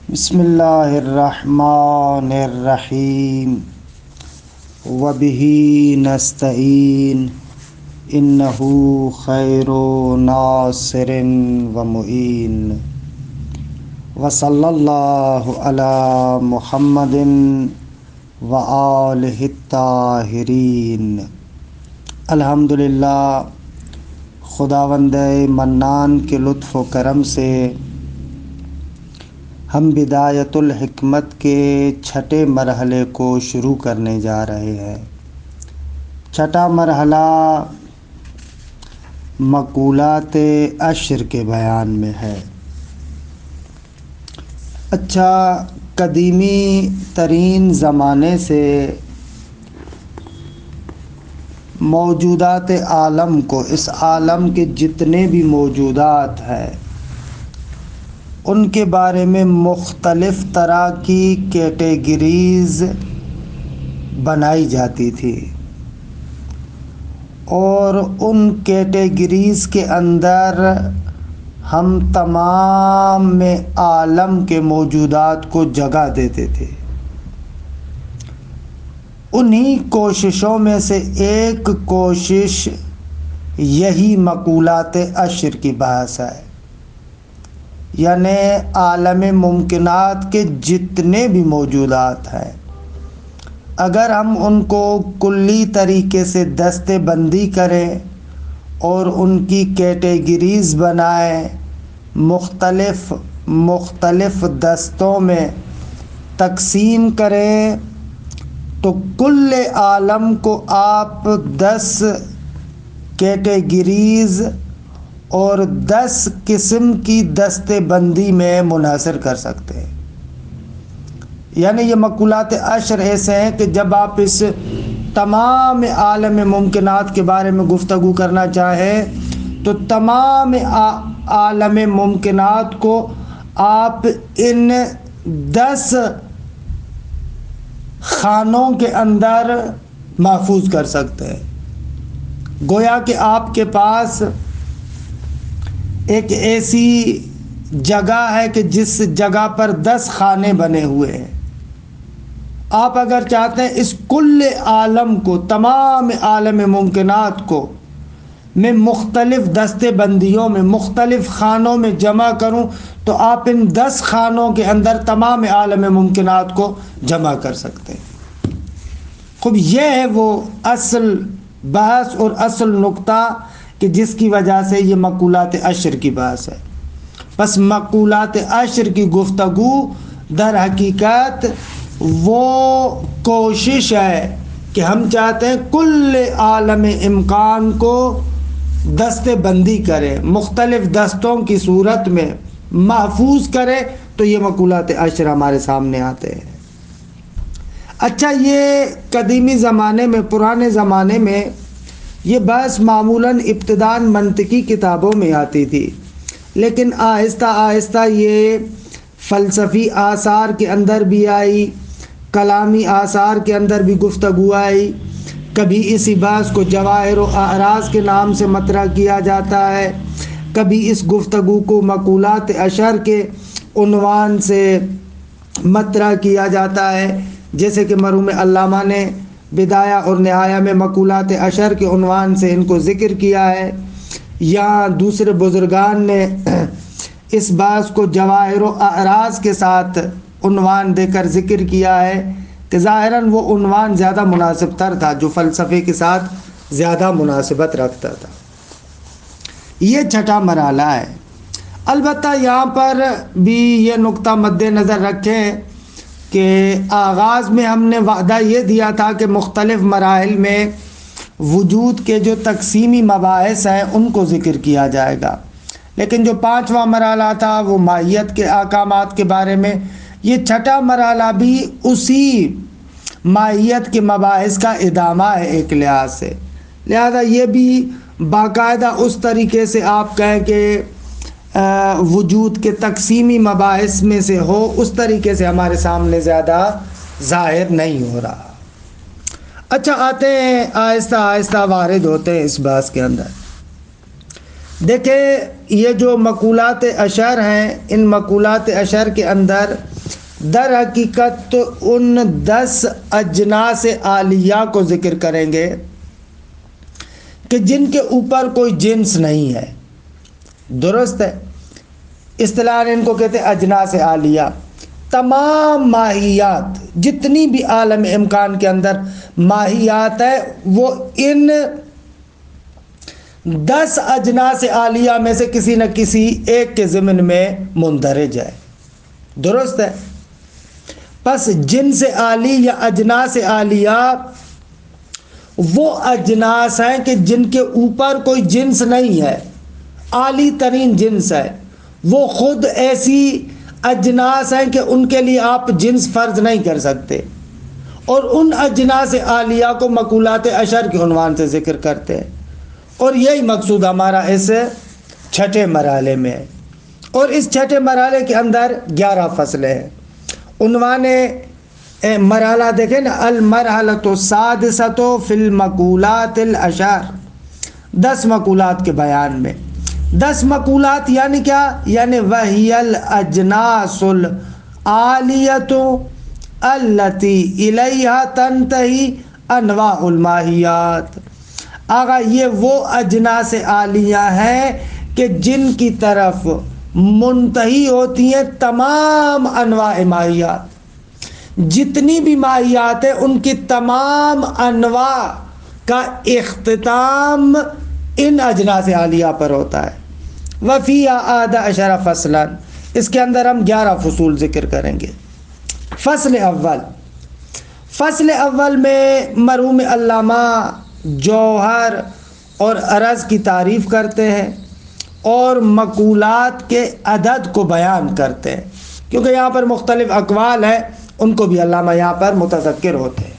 بسم اللہ الرحمن الرحیم وبہ نستعین انہ خیر ناصر ومعین وصلی اللہ علی محمد وآلہ الطاہرین۔ الحمدللہ، خداوند منان کے لطف و کرم سے ہم بدایت الحکمت کے چھٹے مرحلے کو شروع کرنے جا رہے ہیں۔ چھٹا مرحلہ مقولات عشر کے بیان میں ہے۔ اچھا، قدیمی ترین زمانے سے موجودات عالم کو، اس عالم کے جتنے بھی موجودات ہیں ان کے بارے میں مختلف طرح کی کیٹیگریز بنائی جاتی تھی، اور ان کیٹیگریز کے اندر ہم تمام عالم کے موجودات کو جگہ دیتے تھے۔ انہی کوششوں میں سے ایک کوشش یہی مقولات عشر کی بحث ہے، یعنی عالم ممکنات کے جتنے بھی موجودات ہیں، اگر ہم ان کو کلی طریقے سے دستے بندی کریں اور ان کی کیٹیگریز بنائیں، مختلف دستوں میں تقسیم کریں، تو کل عالم کو آپ 10 کیٹیگریز اور 10 قسم کی دستے بندی میں منحصر کر سکتے ہیں۔ یعنی یہ مقولات عشر ایسے ہیں کہ جب آپ اس تمام عالم ممکنات کے بارے میں گفتگو کرنا چاہیں تو تمام عالم ممکنات کو آپ ان 10 خانوں کے اندر محفوظ کر سکتے ہیں۔ گویا کہ آپ کے پاس ایک ایسی جگہ ہے کہ جس جگہ پر 10 خانے بنے ہوئے ہیں۔ آپ اگر چاہتے ہیں اس کل عالم کو، تمام عالم ممکنات کو میں مختلف دستے بندیوں میں، مختلف خانوں میں جمع کروں، تو آپ ان 10 خانوں کے اندر تمام عالم ممکنات کو جمع کر سکتے ہیں۔ خوب، یہ ہے وہ اصل بحث اور اصل نقطہ کہ جس کی وجہ سے یہ مقولات عشر کی بحث ہے۔ بس مقولات عشر کی گفتگو در حقیقت وہ کوشش ہے کہ ہم چاہتے ہیں کل عالم امکان کو دستے بندی کریں، مختلف دستوں کی صورت میں محفوظ کریں، تو یہ مقولات عشر ہمارے سامنے آتے ہیں۔ اچھا، یہ قدیمی زمانے میں، پرانے زمانے میں یہ بحث معمولاً ابتداءً منطقی کتابوں میں آتی تھی، لیکن آہستہ آہستہ یہ فلسفی آثار کے اندر بھی آئی، کلامی آثار کے اندر بھی گفتگو آئی۔ کبھی اسی بحث کو جواہر و اعراض کے نام سے مطرح کیا جاتا ہے، کبھی اس گفتگو کو مقولات عشر کے عنوان سے مطرح کیا جاتا ہے، جیسے کہ مرحوم علامہ نے بدایہ اور نہایہ میں مقولات عشر کے عنوان سے ان کو ذکر کیا ہے، یا دوسرے بزرگان نے اس بحث کو جواہر و اعراض کے ساتھ عنوان دے کر ذکر کیا ہے، کہ ظاہراً وہ عنوان زیادہ مناسب تر تھا، جو فلسفے کے ساتھ زیادہ مناسبت رکھتا تھا۔ یہ چھٹا مرحلہ ہے۔ البتہ یہاں پر بھی یہ نقطہ مد نظر رکھیں کہ آغاز میں ہم نے وعدہ یہ دیا تھا کہ مختلف مراحل میں وجود کے جو تقسیمی مباحث ہیں ان کو ذکر کیا جائے گا، لیکن جو 5واں مرحلہ تھا وہ ماہیت کے احکامات کے بارے میں، یہ چھٹا مرحلہ بھی اسی ماہیت کے مباحث کا ادامہ ہے ایک لحاظ سے، لہذا یہ بھی باقاعدہ اس طریقے سے آپ کہیں کہ وجود کے تقسیمی مباحث میں سے ہو، اس طریقے سے ہمارے سامنے زیادہ ظاہر نہیں ہو رہا۔ اچھا، آتے ہیں آہستہ آہستہ وارد ہوتے ہیں اس بحث کے اندر۔ دیکھیں، یہ جو مقولات عشر ہیں، ان مقولات عشر کے اندر در حقیقت تو ان 10 اجناس عالیہ کو ذکر کریں گے کہ جن کے اوپر کوئی جنس نہیں ہے. درست ہے. اصطلاح ان کو کہتے ہیں اجناس عالیہ. تمام ماہیات جتنی بھی عالم امکان کے اندر ماہیات ہے وہ ان 10 اجناس عالیہ میں سے کسی نہ کسی ایک کے ضمن میں مندرج ہے. درست ہے. پس جنس عالی یا اجناس عالیہ وہ اجناس ہیں کہ جن کے اوپر کوئی جنس نہیں ہے، عالی ترین جنس ہے. وہ خود ایسی اجناس ہیں کہ ان کے لیے آپ جنس فرض نہیں کر سکتے، اور ان اجناس عالیہ کو مقولات عشر کے عنوان سے ذکر کرتے ہیں. اور یہی مقصود ہمارا اس 6 مرحلے میں ہے. اور اس 6 مرحلے کے اندر 11 فصلیں ہیں. عنوان مرحلہ دیکھیں نا، المرحلۃ السادسۃ فی المقولات العشر، 10 مقولات کے بیان میں. 10 مقولات یعنی کیا؟ یعنی وہی الاجناس العالیۃ التی الیہا تنتہی انواع الماہیات. آگا یہ وہ اجناس عالیہ ہیں کہ جن کی طرف منتہی ہوتی ہیں تمام انواع ماہیات. جتنی بھی ماہیات ہیں ان کی تمام انواع کا اختتام ان اجناس عالیہ پر ہوتا ہے. وفیہ 11 فصلا، اس کے اندر ہم 11 فصول ذکر کریں گے. فصل اول میں مرحوم علامہ جوہر اور عرض کی تعریف کرتے ہیں اور مقولات کے عدد کو بیان کرتے ہیں، کیونکہ یہاں پر مختلف اقوال ہیں، ان کو بھی علامہ یہاں پر متذکر ہوتے ہیں.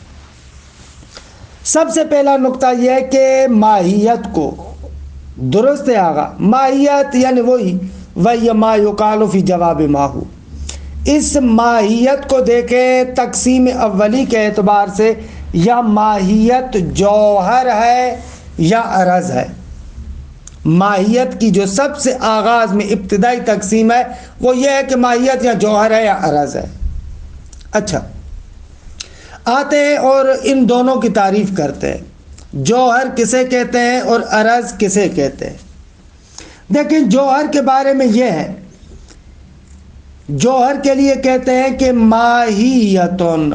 سب سے پہلا نقطہ یہ ہے کہ ماہیت کو، درست ہے آگا، ماہیت یعنی وہی ما یقال فی جواب ما ہو. اس ماہیت کو دیکھیں تقسیم اولی کے اعتبار سے، یا ماہیت جوہر ہے یا عرض ہے. ماہیت کی جو سب سے آغاز میں ابتدائی تقسیم ہے وہ یہ ہے کہ ماہیت یا جوہر ہے یا عرض ہے. اچھا، آتے ہیں اور ان دونوں کی تعریف کرتے ہیں. جوہر کسے کہتے ہیں اور عرض کسے کہتے ہیں؟ دیکھیں، جوہر کے بارے میں یہ ہے، جوہر کے لیے کہتے ہیں کہ ماہیتن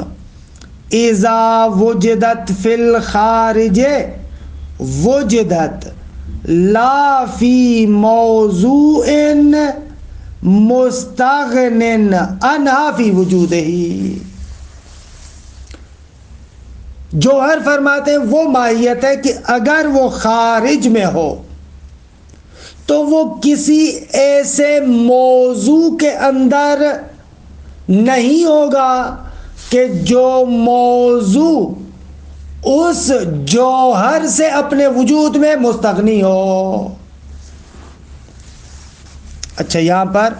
اذا وجدت فی الخارج وجدت لا فی موضوع مستغن عنہا فی وجودہ. جوہر فرماتے ہیں وہ ماہیت ہے کہ اگر وہ خارج میں ہو تو وہ کسی ایسے موضوع کے اندر نہیں ہوگا کہ جو موضوع اس جوہر سے اپنے وجود میں مستغنی ہو. اچھا، یہاں پر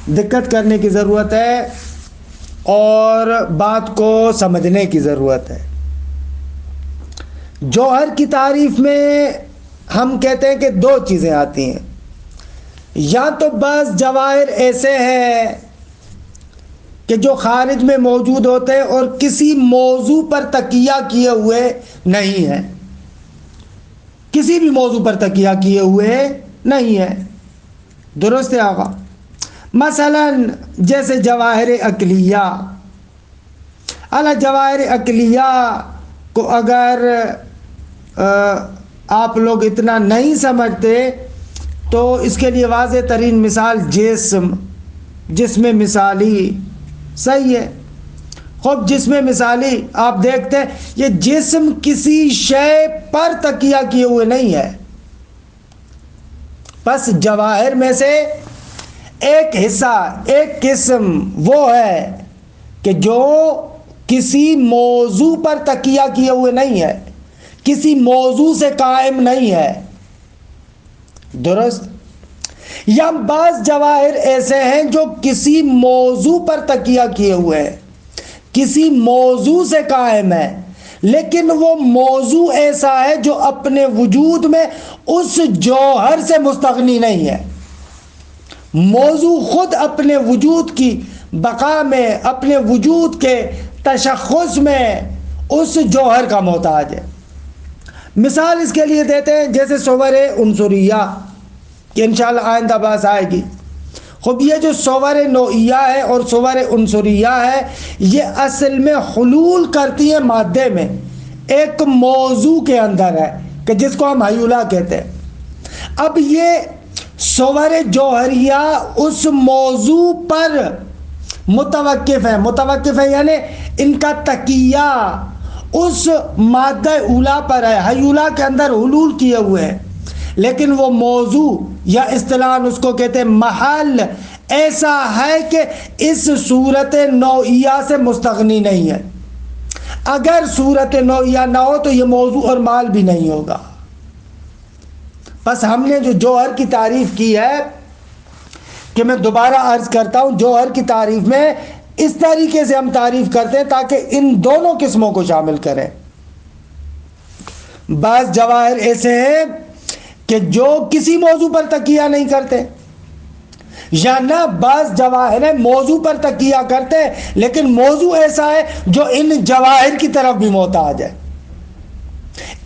دقت کرنے کی ضرورت ہے اور بات کو سمجھنے کی ضرورت ہے. جوہر کی تعریف میں ہم کہتے ہیں کہ 2 چیزیں آتی ہیں. یا تو بعض جواہر ایسے ہیں کہ جو خارج میں موجود ہوتے ہیں اور کسی موضوع پر تکیہ کیے ہوئے نہیں ہیں، کسی بھی موضوع پر تکیہ کیے ہوئے نہیں ہیں. درست ہے آقا؟ مثلا جیسے جواہر عقلیہ. جواہر عقلیہ کو اگر آپ لوگ اتنا نہیں سمجھتے تو اس کے لیے واضح ترین مثال جسم مثالی. صحیح ہے. خوب جسم مثالی آپ دیکھتے ہیں یہ جسم کسی شے پر تکیہ کیے ہوئے نہیں ہے. بس جواہر میں سے ایک حصہ، ایک قسم وہ ہے کہ جو کسی موضوع پر تکیہ کیے ہوئے نہیں ہے، کسی موضوع سے قائم نہیں ہے. درست؟ یا بعض جواہر ایسے ہیں جو کسی موضوع پر تکیہ کیے ہوئے ہیں، کسی موضوع سے قائم ہے، لیکن وہ موضوع ایسا ہے جو اپنے وجود میں اس جوہر سے مستغنی نہیں ہے. موضوع خود اپنے وجود کی بقا میں، اپنے وجود کے تشخص میں اس جوہر کا محتاج ہے۔ مثال اس کے لیے دیتے ہیں جیسے صور عنصریہ، کہ انشاءاللہ آئندہ بحث آئے گی۔ خب یہ جو صور نوعیہ ہے اور صور عنصریہ ہے، یہ اصل میں حلول کرتی ہیں مادے میں، ایک موضوع کے اندر ہے کہ جس کو ہم ہیولا کہتے ہیں۔ اب یہ صور جوہریہ اس موضوع پر متوقف ہے یعنی ان کا تکیہ اس مادہ اولا پر ہے، ہیولا کے اندر حلول کیے ہوئے ہیں، لیکن وہ موضوع یا اصطلاحاً اس کو کہتے ہیں محل ایسا ہے کہ اس صورت نوعیہ سے مستغنی نہیں ہے۔ اگر صورت نوعیہ نہ ہو تو یہ موضوع اور مال بھی نہیں ہوگا۔ بس ہم نے جو جوہر کی تعریف کی ہے، کہ میں دوبارہ عرض کرتا ہوں، جوہر کی تعریف میں اس طریقے سے ہم تعریف کرتے ہیں تاکہ ان دونوں قسموں کو شامل کریں۔ بعض جواہر ایسے ہیں کہ جو کسی موضوع پر تکیہ نہیں کرتے، یا نہ بعض جواہر ہیں موضوع پر تکیہ کرتے ہیں لیکن موضوع ایسا ہے جو ان جواہر کی طرف بھی محتاج ہے۔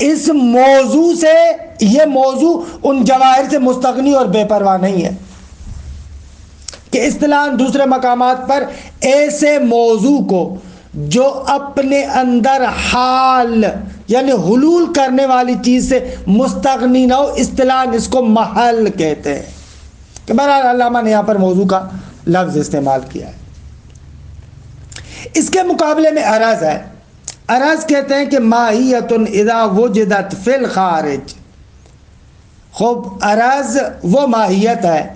اس موضوع سے، یہ موضوع ان جواہر سے مستغنی اور بے پرواہ نہیں ہے، کہ اصطلاحاً دوسرے مقامات پر ایسے موضوع کو جو اپنے اندر حال یعنی حلول کرنے والی چیز سے مستغنی نہ ہو، اصطلاحاً اس کو محل کہتے ہیں۔ کہ بہرحال علامہ نے یہاں پر موضوع کا لفظ استعمال کیا ہے۔ اس کے مقابلے میں عرض ہے۔ عرض کہتے ہیں کہ ماہیت اذا وجدت فی الخارج۔ خوب عرض وہ ماہیت ہے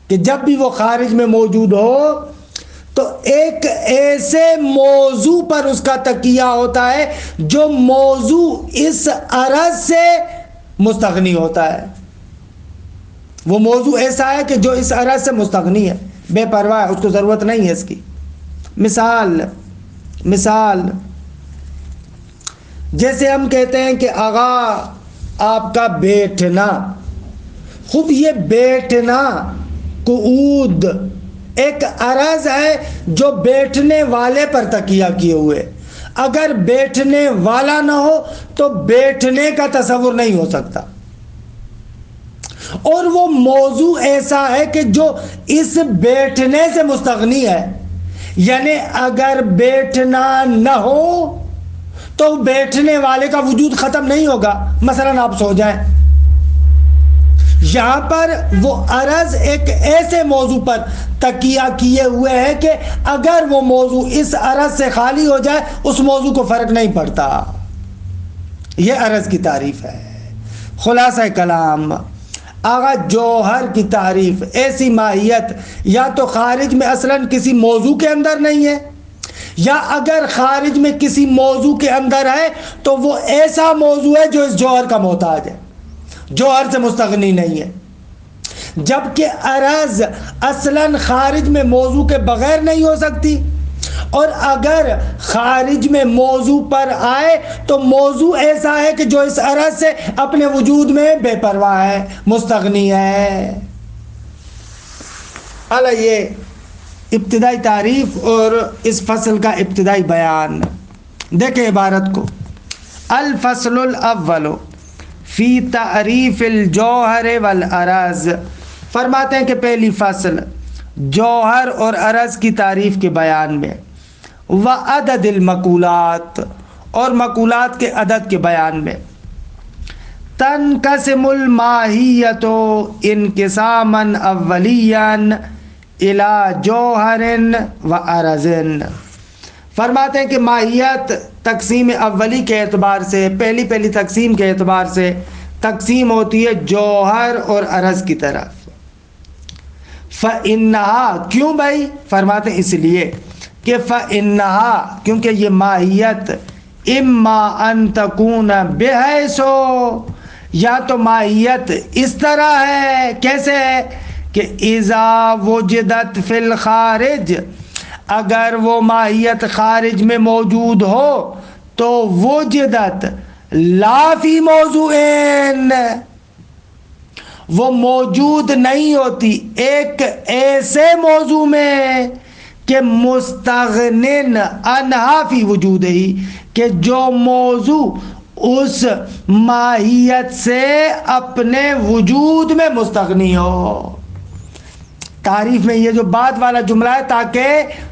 کہ جب بھی وہ خارج میں موجود ہو تو ایک ایسے موضوع پر اس کا تکیہ ہوتا ہے جو موضوع اس عرض سے مستغنی ہوتا ہے۔ وہ موضوع ایسا ہے کہ جو اس عرض سے مستغنی ہے، بے پرواہ ہے، اس کو ضرورت نہیں ہے اس کی۔ مثال جیسے ہم کہتے ہیں کہ آغا آپ کا بیٹھنا، خوب یہ بیٹھنا قعود ایک عرض ہے جو بیٹھنے والے پر تکیہ کیے ہوئے، اگر بیٹھنے والا نہ ہو تو بیٹھنے کا تصور نہیں ہو سکتا۔ اور وہ موضوع ایسا ہے کہ جو اس بیٹھنے سے مستغنی ہے، یعنی اگر بیٹھنا نہ ہو تو بیٹھنے والے کا وجود ختم نہیں ہوگا۔ مثلا آپ سو جائیں، یہاں پر وہ عرض ایک ایسے موضوع پر تکیہ کیے ہوئے ہے کہ اگر وہ موضوع اس عرض سے خالی ہو جائے اس موضوع کو فرق نہیں پڑتا۔ یہ عرض کی تعریف ہے۔ خلاصہ کلام، آغا جوہر کی تعریف ایسی ماہیت یا تو خارج میں اصلاً کسی موضوع کے اندر نہیں ہے، یا اگر خارج میں کسی موضوع کے اندر ہے تو وہ ایسا موضوع ہے جو اس جوہر کا محتاج ہے، جوہر سے مستغنی نہیں ہے۔ جبکہ عرض اصلاً خارج میں موضوع کے بغیر نہیں ہو سکتی، اور اگر خارج میں موضوع پر آئے تو موضوع ایسا ہے کہ جو اس عرض سے اپنے وجود میں بے پرواہ ہے، مستغنی ہے۔ اعلیٰ یہ ابتدائی تعریف اور اس فصل کا ابتدائی بیان۔ دیکھیں عبارت کو، الفصل الاول فی تعریف الجوہر والعرض۔ فرماتے ہیں کہ پہلی فصل جوہر اور عرض کی تعریف کے بیان میں، وعدد المقولات، اور مقولات کے عدد کے بیان میں۔ تنقسم الماہیت انقساما اولیا الی جوہر وعرض۔ فرماتے ہیں کہ ماہیت تقسیم اولی کے اعتبار سے، پہلی تقسیم کے اعتبار سے تقسیم ہوتی ہے جوہر اور عرض کی طرف۔ فَإِنَّهَا، کیوں بھائی؟ فرماتے ہیں اس لیے کہ فَإِنَّهَا، کیونکہ یہ ماہیت اما ان تکون بحیث، یا تو ماہیت اس طرح ہے، کیسے ہے کہ اذا وجدت فی الخارج، اگر وہ ماہیت خارج میں موجود ہو تو وجدت لا فی موضوعین، وہ موجود نہیں ہوتی ایک ایسے موضوع میں کہ مستغنن عنہا فی وجود ہی، کہ جو موضوع اس ماہیت سے اپنے وجود میں مستغنی ہو۔ تعریف میں یہ جو بعد والا جملہ ہے تاکہ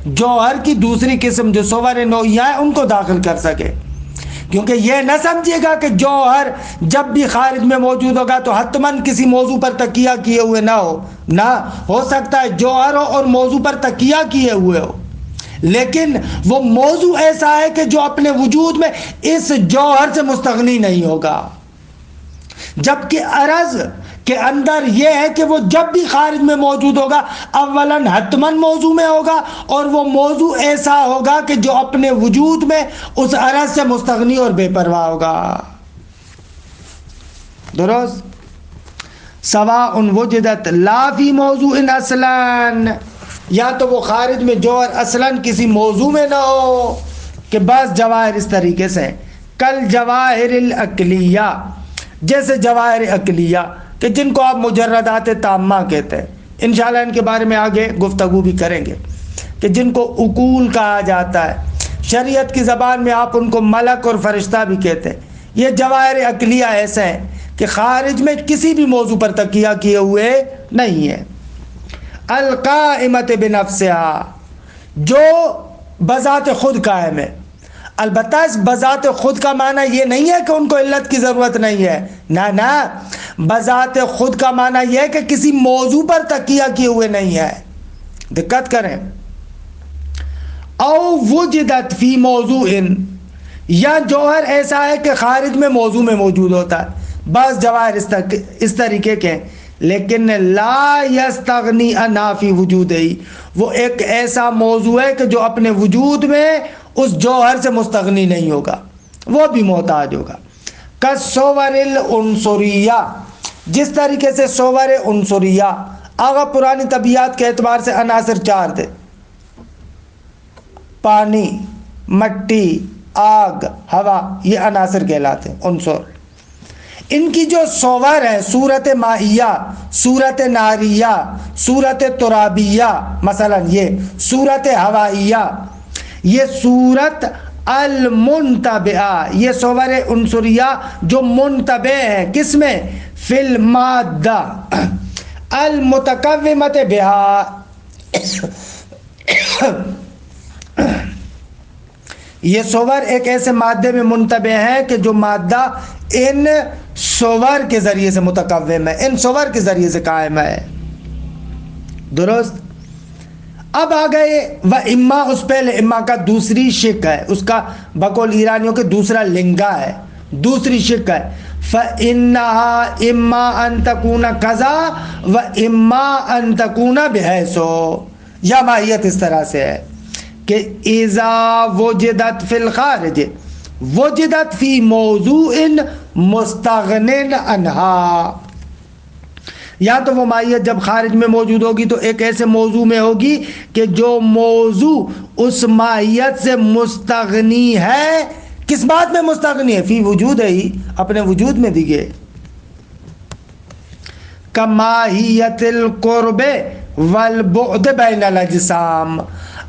جوہر کی دوسری قسم جو صور نوعیہ ہیں ان کو داخل کر سکے، کیونکہ یہ نہ سمجھیے گا کہ جوہر جب بھی خارج میں موجود ہوگا تو حتماً کسی موضوع پر تکیہ کیے ہوئے نہ ہو، نہ ہو سکتا ہے جوہر ہو اور موضوع پر تکیہ کیے ہوئے ہو، لیکن وہ موضوع ایسا ہے کہ جو اپنے وجود میں اس جوہر سے مستغنی نہیں ہوگا، جبکہ عرض کے اندر یہ ہے کہ وہ جب بھی خارج میں موجود ہوگا اولاً حتماً موضوع میں ہوگا، اور وہ موضوع ایسا ہوگا کہ جو اپنے وجود میں اس عرض سے مستغنی اور بے پرواہ ہوگا۔ درست؟ سواء وجدت لا فی موضوع اصلاً، یا تو وہ خارج میں جوہر اصلاً کسی موضوع میں نہ ہو، کہ بعض جواہر اس طریقے سے کل جواہر العقلیہ، جیسے جواہر عقلیہ کہ جن کو آپ مجردات تامہ کہتے ہیں، انشاءاللہ ان کے بارے میں آگے گفتگو بھی کریں گے، کہ جن کو عقول کہا جاتا ہے، شریعت کی زبان میں آپ ان کو ملک اور فرشتہ بھی کہتے ہیں۔ یہ جواہر عقلیہ ایسے ہیں کہ خارج میں کسی بھی موضوع پر تکیہ کیے ہوئے نہیں ہے۔ القائمۃ بنفسہا، جو بذات خود قائم ہے، البتہ اس بذات خود کا معنی یہ نہیں ہے کہ ان کو علت کی ضرورت نہیں ہے، نہ، بذات خود کا معنی یہ ہے کہ کسی موضوع پر تکیہ کیے ہوئے نہیں ہے۔ دقت کریں، او وجدت فی موضوع، یا جوہر ایسا ہے کہ خارج میں موضوع میں موجود ہوتا ہے، بعض جواہر اس طریقے کے، لیکن لا یستغنی عنہا فی وجود ہی، وہ ایک ایسا موضوع ہے کہ جو اپنے وجود میں اس جوہر سے مستغنی نہیں ہوگا، وہ بھی محتاج ہوگا۔ کالصور العنصریہ، جس طریقے سے صور عنصریہ، آغا پرانی طبیعت کے اعتبار سے عناصر 4 تھے، پانی، مٹی، آگ، ہوا، یہ عناصر کہلاتے ہیں عنصر۔ ان کی جو صور ہے، صورت مائیہ، صورت ناریہ، صورت ترابیہ، مثلا یہ صورت ہوائیہ، یہ صورت المنتبعہ، یہ صور عنصریہ جو منتبع ہے کس میں؟ فی المادہ المتکومۃ بہا، یہ صور ایک ایسے مادے میں منتبع ہے کہ جو مادہ ان صور کے ذریعے سے متکوم ہے، ان صور کے ذریعے سے قائم ہے۔ درست؟ اب آ گئے و اما، اس پہلے اما کا دوسری شق ہے، اس کا بقول ایرانیوں کے دوسرا لنگا ہے، دوسری شق ہے، فَإِنَّهَا إِمَّا أَن تَكُونَ كَذَا وَإِمَّا أَن تَكُونَ بِحَيْثُ، یا ماہیت اس طرح سے ہے کہ اذا وجدت فی الخارج وجدت فی موضوع مستغن عنہا، یا تو وہ ماہیت جب خارج میں موجود ہوگی تو ایک ایسے موضوع میں ہوگی کہ جو موضوع اس ماہیت سے مستغنی ہے۔ کس بات میں مستغنی ہے؟ فی وجود ہی، اپنے وجود میں دیگے۔ کماہیت القرب والبعد بین الاجسام،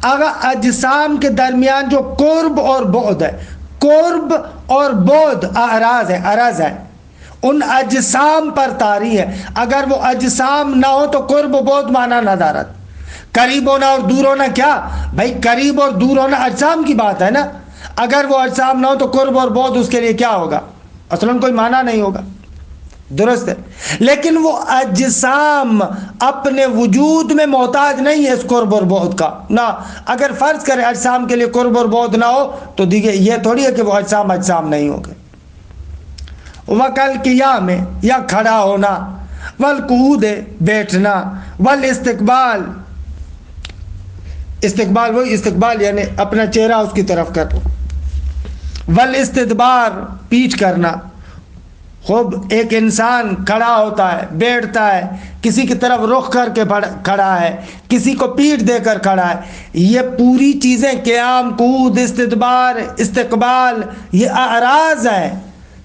اگر اجسام کے درمیان جو قرب اور بعد ہے، قرب اور بعد اعراض ہے، عرض ہے، ان اجسام پر طاری ہے۔ اگر وہ اجسام نہ ہو تو قرب و بعد معنی نہ دارت، قریب ہونا اور دور ہونا، کیا بھائی قریب اور دور ہونا اجسام کی بات ہے نا، اگر وہ اجسام نہ ہو تو قرب اور بعد اس کے لیے کیا ہوگا؟ اصلاً کوئی معنی نہیں ہوگا۔ درست ہے، لیکن وہ اجسام اپنے وجود میں محتاج نہیں ہے اس قرب اور بعد کا، نہ اگر فرض کرے اجسام کے لیے قرب اور بعد نہ ہو تو دیکھیے یہ تھوڑی ہے کہ وہ اجسام نہیں ہوں گے۔ وکل قیام، یا کھڑا ہونا، والقعود، بیٹھنا، والاستقبال، استقبال وہی استقبال یعنی اپنا چہرہ اس کی طرف کر، والاستدبار، پیچھ کرنا۔ خوب ایک انسان کھڑا ہوتا ہے، بیٹھتا ہے، کسی کی طرف رخ کر کے کھڑا ہے، کسی کو پیٹھ دے کر کھڑا ہے، یہ پوری چیزیں قیام، قعود، استدبار، استقبال، یہ اعراض ہیں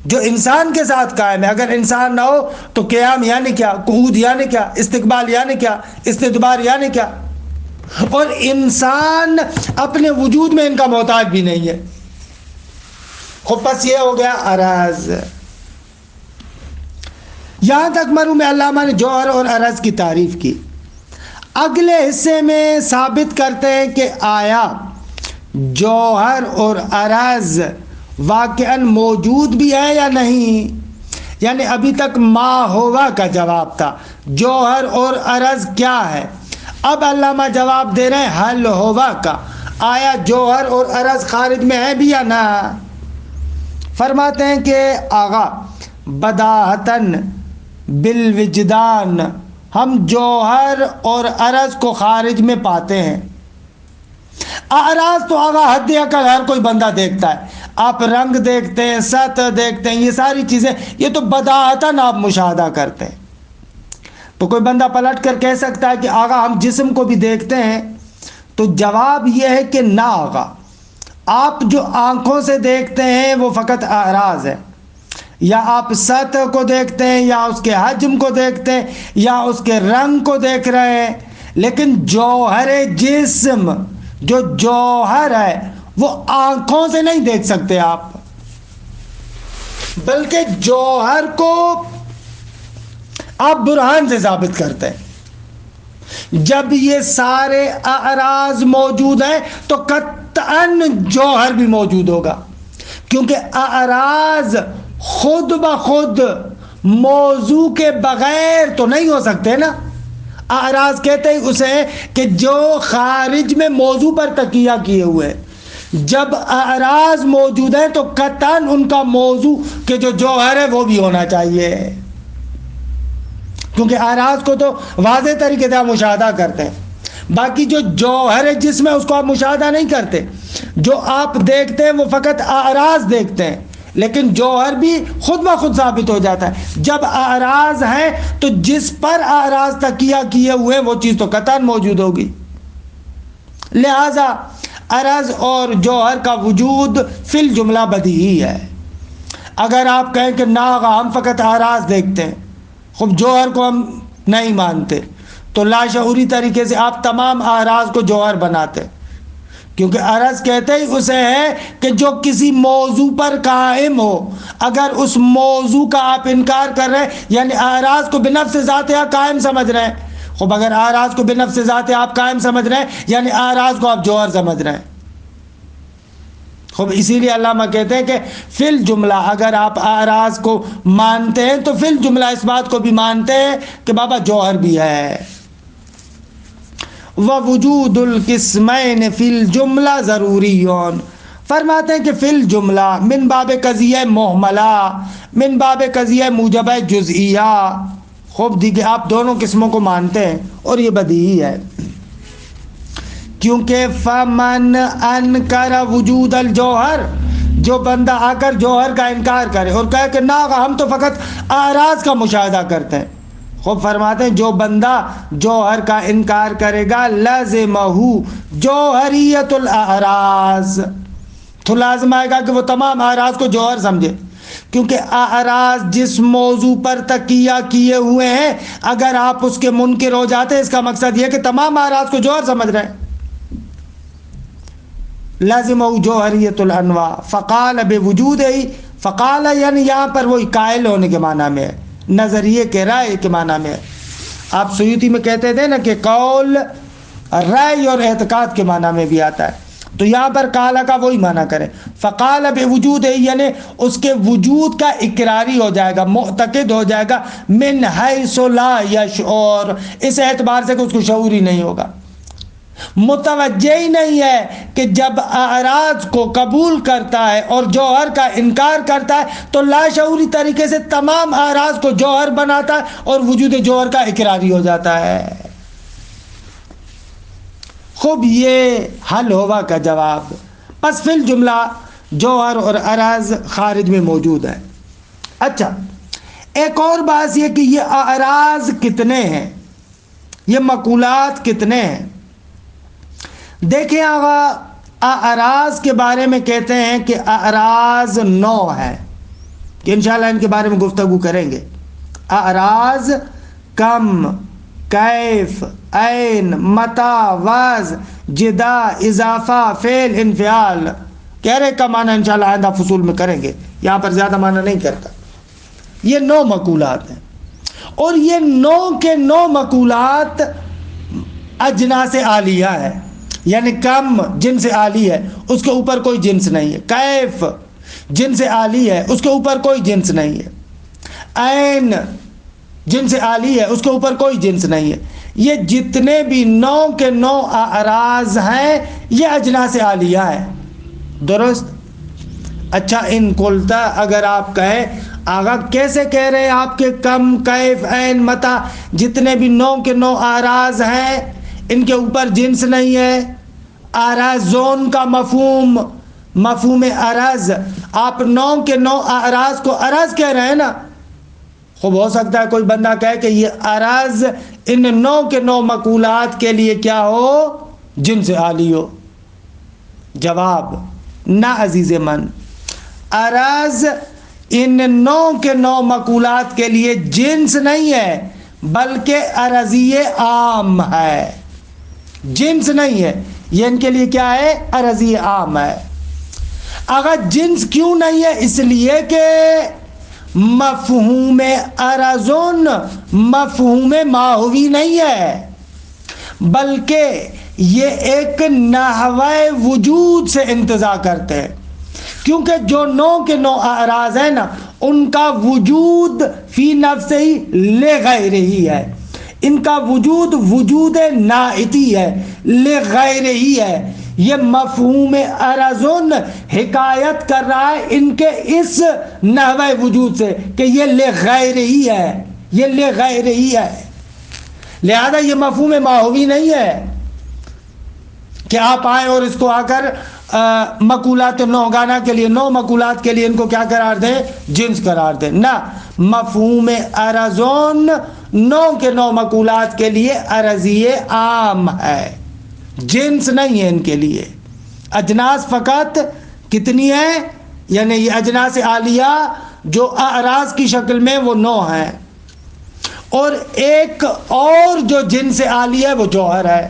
جو انسان کے ساتھ قائم ہے۔ اگر انسان نہ ہو تو قیام یعنی کیا، قعود یعنی کیا، استقبال یعنی کیا، استدبار یعنی کیا؟ اور انسان اپنے وجود میں ان کا محتاج بھی نہیں ہے. خب بس یہ ہو گیا عرض. یہاں تک مرحوم علامہ نے جوہر اور عرض کی تعریف کی. اگلے حصے میں ثابت کرتے ہیں کہ آیا جوہر اور عرض واقعاً موجود بھی ہے یا نہیں. یعنی ابھی تک ما ہوا کا جواب تھا, جوہر اور عرض کیا ہے. اب علامہ جواب دے رہے ہیں حل ہوا کا, آیا جوہر اور عرض خارج میں ہے بھی یا نہ. فرماتے ہیں کہ آغا بداہتاً بالوجدان ہم جوہر اور عرض کو خارج میں پاتے ہیں. اعراض تو آغا حد عقل ہر کوئی بندہ دیکھتا ہے. آپ رنگ دیکھتے ہیں, سطح دیکھتے ہیں, یہ ساری چیزیں یہ تو بداہتاً آپ مشاہدہ کرتے ہیں. تو کوئی بندہ پلٹ کر کہہ سکتا ہے کہ آغا ہم جسم کو بھی دیکھتے ہیں, تو جواب یہ ہے کہ نہ آغا, آپ جو آنکھوں سے دیکھتے ہیں وہ فقط اعراض ہے. یا آپ سطح کو دیکھتے ہیں, یا اس کے حجم کو دیکھتے ہیں, یا اس کے رنگ کو دیکھ رہے ہیں, لیکن جوہر جسم جو جوہر ہے وہ آنکھوں سے نہیں دیکھ سکتے آپ, بلکہ جوہر کو آپ برہان سے ثابت کرتے ہیں. جب یہ سارے اعراض موجود ہیں تو قطعاً جوہر بھی موجود ہوگا, کیونکہ اعراض خود بخود موضوع کے بغیر تو نہیں ہو سکتے نا. اعراض کہتے ہیں اسے کہ جو خارج میں موضوع پر تکیہ کیے ہوئے. جب اعراض موجود ہیں تو قطعاً ان کا موضوع کہ جو جوہر ہے وہ بھی ہونا چاہیے, کیونکہ اعراض کو تو واضح طریقے سے آپ مشاہدہ کرتے ہیں. باقی جو جوہر جس میں اس کو آپ مشاہدہ نہیں کرتے, جو آپ دیکھتے ہیں وہ فقط اعراض دیکھتے ہیں, لیکن جوہر بھی خود بخود ثابت ہو جاتا ہے. جب اعراض ہیں تو جس پر اعراض تکیہ کیے ہوئے وہ چیز تو قطعاً موجود ہوگی. لہذا عرض اور جوہر کا وجود فی الجملہ بدیہی ہے. اگر آپ کہیں کہ نا ہم فقط اعراض دیکھتے ہیں, خب جوہر کو ہم نہیں مانتے, تو لاشعوری طریقے سے آپ تمام اعراض کو جوہر بناتے, کیونکہ عرض کہتے ہی اسے ہے کہ جو کسی موضوع پر قائم ہو. اگر اس موضوع کا آپ انکار کر رہے ہیں یعنی اعراض کو بنفس ذات آپ قائم سمجھ رہے ہیں. خب اگر اعراض کو بنفس ذات آپ قائم سمجھ رہے ہیں یعنی اعراض کو آپ جوہر سمجھ رہے ہیں. خب اسی لیے علامہ کہتے ہیں کہ فی الجملہ اگر آپ اعراض کو مانتے ہیں تو فی الجملہ اس بات کو بھی مانتے ہیں کہ بابا جوہر بھی ہے. ووجود القسمین فی الجملہ ضروریون, فرماتے ہیں کہ فی الجملہ من باب قضیہ محملہ, من باب قضیہ موجبہ جزئیہ. خوب دیکھیں آپ دونوں قسموں کو مانتے ہیں اور یہ بدیہی ہے, کیونکہ فمن انکر وجود الجوہر, جو بندہ آ کر جوہر کا انکار کرے اور کہے کہ نا ہم تو فقط اعراض کا مشاہدہ کرتے ہیں. خوب فرماتے ہیں جو بندہ جوہر کا انکار کرے گا لازمہ جوہریت الاعراض, تو لازم آئے گا کہ وہ تمام اعراض کو جوہر سمجھے, کیونکہ اعراض جس موضوع پر تکیہ کیے ہوئے ہیں اگر آپ اس کے منکر ہو جاتے ہیں اس کا مقصد یہ کہ تمام اعراض کو جوہر سمجھ رہے ہیں. لازمہ جوہریت الانواع فقال بوجود ہی, فقال یعنی یہاں پر وہی قائل ہونے کے معنی میں ہے, نظریے کے رائے کے معنی میں ہے. آپ سیوطی میں کہتے تھے نا کہ قول رائے اور اعتقاد کے معنی میں بھی آتا ہے, تو یہاں پر قال کا وہی معنی کریں. فقال بوجود ہے یعنی اس کے وجود کا اقراری ہو جائے گا, معتقد ہو جائے گا, من حیث لا یشعر, اس اعتبار سے کہ اس کو شعور ہی نہیں ہوگا, متوجہ ہی نہیں ہے کہ جب اعراض کو قبول کرتا ہے اور جوہر کا انکار کرتا ہے تو لاشعوری طریقے سے تمام اعراض کو جوہر بناتا ہے اور وجود جوہر کا اقراری ہو جاتا ہے. خوب یہ حل ہوا کا جواب. پس فی الجملہ جوہر اور عرض خارج میں موجود ہے. اچھا ایک اور بات یہ کہ یہ اعراض کتنے ہیں, یہ مقولات کتنے ہیں. دیکھیں آغا اعراض کے بارے میں کہتے ہیں کہ اعراض 9 ہے, کہ انشاءاللہ ان کے بارے میں گفتگو کریں گے. اعراض کم کیف، این، متا، وز، جدا، اضافہ، فعل، انفعال. کہہ رہے کا معنی انشاءاللہ آئندہ فصول میں کریں گے، یہاں پر زیادہ معنی نہیں کرتا. یہ 9 مقولات ہیں، اور یہ 9 کے 9 مقولات اجناس عالیہ ہے، یعنی کم جنس عالی ہے، اس کے اوپر کوئی جنس نہیں ہے. کیف جنس عالی ہے، اس کے اوپر کوئی جنس نہیں ہے. عین جنس عالی ہے، اس کے اوپر کوئی جنس نہیں ہے. یہ جتنے بھی 9 کے 9 اعراض ہیں یہ اجناس عالیہ ہے. درست؟ اچھا، ان قلتا، اگر آپ کہیں آگا کیسے کہہ رہے ہیں آپ کے کم، کیف، عین، متا جتنے بھی 9 کے 9 اعراض ہیں ان کے اوپر جنس نہیں ہے. اعراضون کا مفہوم عرض، آپ 9 کے 9 اعراض کو عرض کہہ رہے ہیں نا. خوب ہو سکتا ہے کوئی بندہ کہے کہ یہ عرض ان 9 کے 9 مقولات کے لیے کیا ہو؟ جنس عالی ہو. جواب نہ عزیز من، عرض ان 9 کے 9 مقولات کے لیے جنس نہیں ہے بلکہ عرضی عام ہے. جنس نہیں ہے، یہ ان کے لیے کیا ہے؟ عرضی عام ہے. اگر جنس کیوں نہیں ہے؟ اس لیے کہ مفہوم عرضن مفہوم ماہوی نہیں ہے، بلکہ یہ ایک نحوے وجود سے انتزاع کرتے ہیں. کیونکہ جو 9 کے 9 اعراض ہیں نا ان کا وجود فی نفس ہی لغیر ہی ہے، ان کا وجود ناعتی ہے، لغیر ہی ہے. یہ مفہوم عرضن حکایت کر رہا ہے ان کے اس نحوے وجود سے کہ یہ لغیر ہی ہے، یہ لغیر ہی ہے. لہذا یہ مفہوم ماہوی نہیں ہے کہ آپ آئیں اور اس کو آ کر مقولات 9 گانا کے لیے 9 مقولات کے لیے ان کو کیا قرار دیں؟ جنس قرار دیں. نہ، مفہوم عرضون 9 کے 9 مقولات کے لیے عرضی عام ہے، جنس نہیں ہے ان کے لیے. اجناس فقط کتنی ہیں؟ یعنی یہ اجناس عالیہ جو اعراض کی شکل میں وہ 9 ہیں، اور ایک اور جو جنس عالیہ ہے وہ جوہر ہے.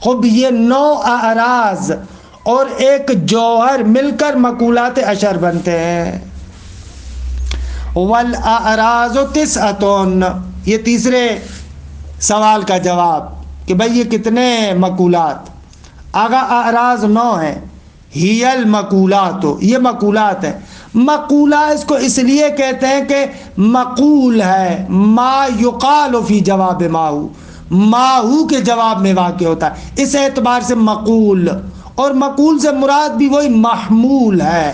خب یہ 9 اعراض اور ایک جوہر مل کر مقولات عشر بنتے ہیں. والاعراض تسعۃ، یہ تیسرے سوال کا جواب کہ بھئی یہ کتنے مقولات؟ آگا اعراض 9 ہیں. ہی المقولات، یہ مقولات ہیں. مقولہ اس کو اس لیے کہتے ہیں کہ مقول ہے، ما یقال فی جواب ماہو، ماہو کے جواب میں واقع ہوتا ہے، اس اعتبار سے مقول. اور مقول سے مراد بھی وہی محمول ہے،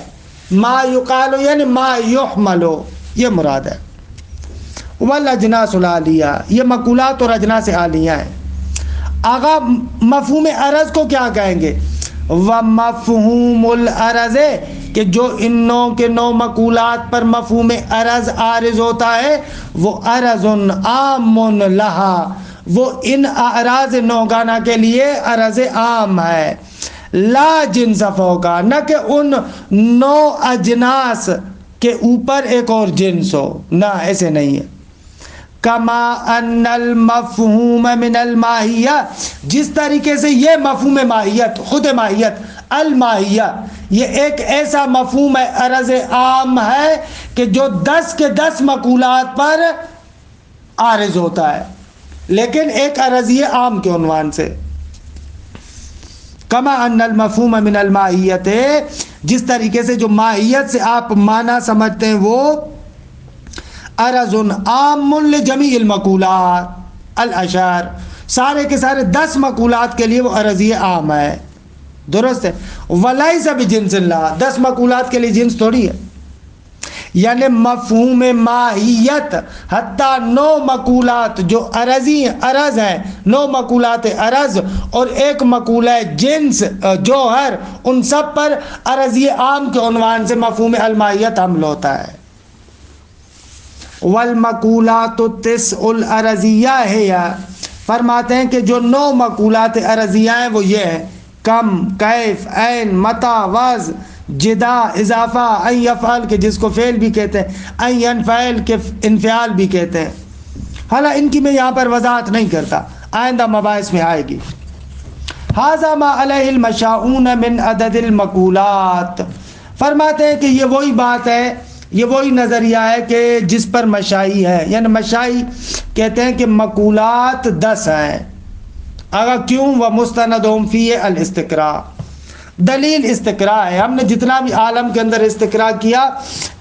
ما یقال یعنی ما یحمل، یہ مراد ہے. والاجناس العالیہ، یہ مقولات اور اجناس عالیہ ہیں. آگا مفہوم عرض کو کیا کہیں گے؟ ومفہوم العرض، کہ جو ان 9 کے 9 مقولات پر مفہوم عرض عارض ہوتا ہے وہ عرض عام لہا، وہ ان اعراض 9 گانا کے لیے عرض عام ہے. لا جنس فوقا، نہ کہ ان 9 اجناس کے اوپر ایک اور جنس ہو، نہ ایسے نہیں ہے. کما ان المفہوم من الماہیہ، جس طریقے سے یہ مفہوم ماہیت، خود ماہیت، الماہیہ، یہ ایک ایسا مفہوم عرض عام ہے کہ جو 10 کے 10 مقولات پر عارض ہوتا ہے، لیکن ایک عرضی عام کے عنوان سے. کما ان المفہوم من الماہیت، جس طریقے سے جو ماہیت سے آپ معنی سمجھتے ہیں وہ عرض عام لجمیع المقولات الاشار، سارے کے سارے 10 مقولات کے لیے وہ عرضی عام ہے. درست ہے. ولیس بجنس اللہ، 10 مقولات کے لیے جنس تھوڑی ہے. یعنی مفہوم ماہیت حتیٰ 9 مقولات جو عرضی عرض ہیں، 9 مقولات عرض اور ایک مقولہ جنس جوہر، ان سب پر عرضی عام کے عنوان سے مفہوم الماہیت حمل ہوتا ہے. والمقولات التسع العرضیہ ہے، فرماتے ہیں کہ جو 9 مقولات عرضیہ ہیں وہ یہ ہیں: کم، کیف، عین، متا، وز، جدا، اضافہ، این یفعل کے جس کو فعل بھی کہتے ہیں، این ینفعل کے انفعال بھی کہتے ہیں. حالانکہ ان کی میں یہاں پر وضاحت نہیں کرتا، آئندہ مباحث میں آئے گی۔ ھذا ما علیہ المشاؤون من عدد المقولات، فرماتے ہیں کہ یہ وہی بات ہے، یہ وہی نظریہ ہے کہ جس پر مشائی ہے، یعنی مشائی کہتے ہیں کہ مقولات 10 ہیں۔ اگر کیوں؟ ومستندہم فیہ الاستقراء، دلیل استقراء ہے، ہم نے جتنا بھی عالم کے اندر استقراء کیا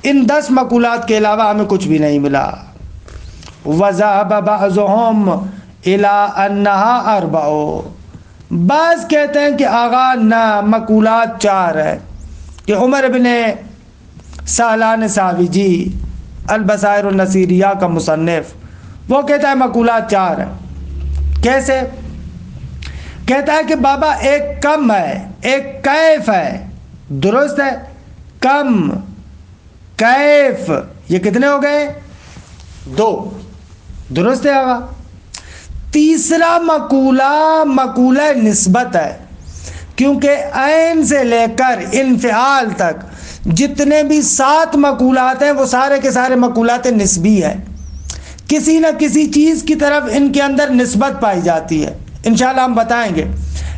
ان 10 مقولات کے علاوہ ہمیں کچھ بھی نہیں ملا۔ وذهب بعضهم الى انها 4، بعض کہتے ہیں کہ آغا نہ مقولات 4 ہے، کہ عمر بن سہلان ساویجی البصائر النصیریہ کا مصنف وہ کہتا ہے مقولات 4 ہے۔ کیسے؟ کہتا ہے کہ بابا ایک کم ہے، ایک کیف ہے، درست ہے، کم کیف، یہ کتنے ہو گئے؟ 2، درست ہے آقا۔ تیسرا مقولہ نسبت ہے، کیونکہ عین سے لے کر انفعال تک جتنے بھی 7 مقولات ہیں وہ سارے کے سارے مقولات نسبی ہیں، کسی نہ کسی چیز کی طرف ان کے اندر نسبت پائی جاتی ہے، انشاءاللہ ہم بتائیں گے،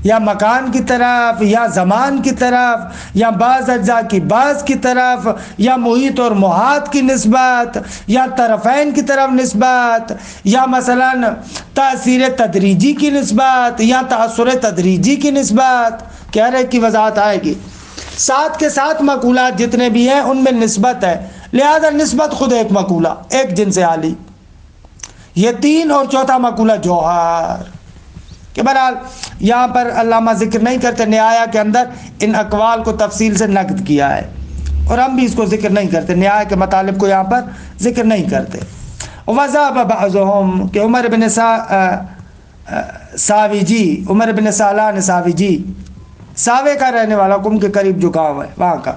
یا مکان کی طرف، یا زمان کی طرف، یا بعض اجزاء کی بعض کی طرف، یا محیط اور محاط کی نسبت، یا طرفین کی طرف نسبت، یا مثلا تأثیر تدریجی کی نسبت، یا تأثر تدریجی کی نسبت، کہہ رہے کی وضاحت آئے گی۔ 7 کے 7 مقولات جتنے بھی ہیں ان میں نسبت ہے، لہذا نسبت خود ایک مقولہ، ایک جنس عالی، یہ 3، اور چوتھا مقولہ جوہر، کہ بہرحال یہاں پر علامہ ذکر نہیں کرتے، نہایہ کے اندر ان اقوال کو تفصیل سے نقد کیا ہے، اور ہم بھی اس کو ذکر نہیں کرتے، نہایہ کے مطالب کو یہاں پر ذکر نہیں کرتے۔ وذهب بعضهم، کہ عمر بن ساویجی، عمر بن سہلان ساویجی، ساوے کا رہنے والا، قم کے قریب جو گاؤں ہے وہاں کا۔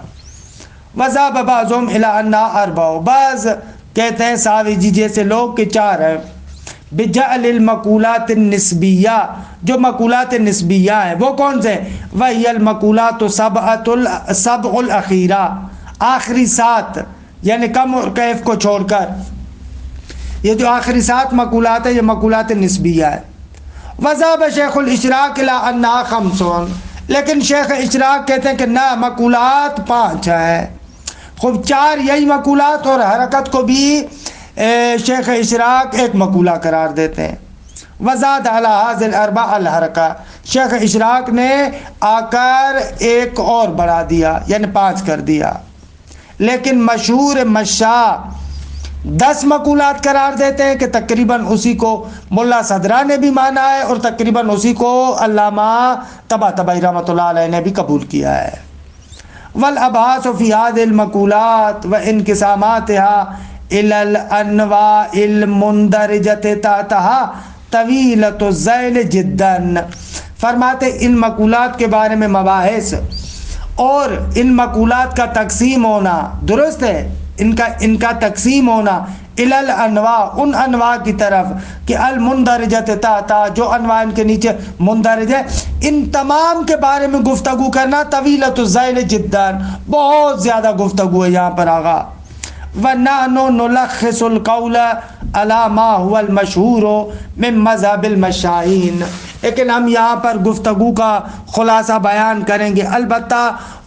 وذهب بعضهم الى انها 4، بعض کہتے ہیں ساویجی جیسے لوگ کہ 4 ہیں۔ بجعل المقولات النسبیہ، جو مقولات نسبیہ ہیں وہ کون سے؟ وہی المقولات سبع الاخیرہ، آخری 7، یعنی کم اور کیف کو چھوڑ کر یہ جو آخری 7 مقولات ہیں یہ مقولات نسبیہ ہے۔ وذهب شیخ الاشراق الى انها 5، لیکن شیخ اشراق کہتے ہیں کہ نہ، مقولات 5 ہیں۔ خوب 4 یہی مقولات، اور حرکت کو بھی شیخ اشراق ایک مقولہ قرار دیتے ہیں۔ وزاد علی هذه الاربع الحرکہ، شیخ اشراق نے آ کر ایک اور بڑھا دیا، یعنی 5 کر دیا، لیکن مشہور مشاء 10 مقولات قرار دیتے ہیں، کہ تقریباً اسی کو ملا صدرہ نے بھی مانا ہے، اور تقریباً اسی کو علامہ طباطبائی رحمۃ اللہ علیہ نے بھی قبول کیا ہے۔ والابحاث فی هذه المقولات وانقساماتها الى الانواع المندرجة تحتها طویلۃ الذیل جدا، فرماتے ان مقولات کے بارے میں مباحث اور ان مقولات کا تقسیم ہونا، درست ہے، ان کا تقسیم ہونا الی الانواع، ان انواع کی طرف، کہ المندرجۃ تحتها، جو انواع ان کے نیچے مندرج ہے، ان تمام کے بارے میں گفتگو کرنا طویلۃ الذیل جدا، بہت زیادہ گفتگو ہے یہاں پر آغا۔ وَنَحْنُ نُلَخِّصُ الْقَوْلَ عَلَى مَا هُوَ الْمَشْهُورُ مِنْ مَذْهَبِ الْمَشَائِخِ، لیکن ہم یہاں پر گفتگو کا خلاصہ بیان کریں گے، البتہ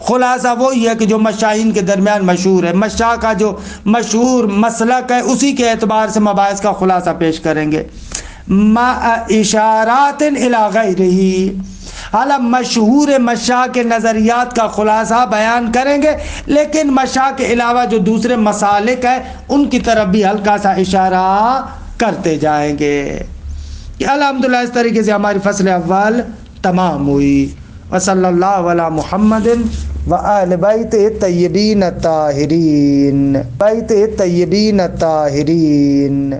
خلاصہ وہی ہے کہ جو مشائین کے درمیان مشہور ہے، مشاء کا جو مشہور مسلک ہے اسی کے اعتبار سے مباحث کا خلاصہ پیش کریں گے، مع اشارات الی غیرہ، حالا مشہور مشاء کے نظریات کا خلاصہ بیان کریں گے، لیکن مشاء کے علاوہ جو دوسرے مسالک ہیں ان کی طرف بھی ہلکا سا اشارہ کرتے جائیں گے۔ کہ الحمدللہ اس طریقے سے ہماری فصل اول تمام ہوئی۔ وصلی اللہ علی محمد وآل بیت الطیبین الطاہرین، بیت الطیبین الطاہرین۔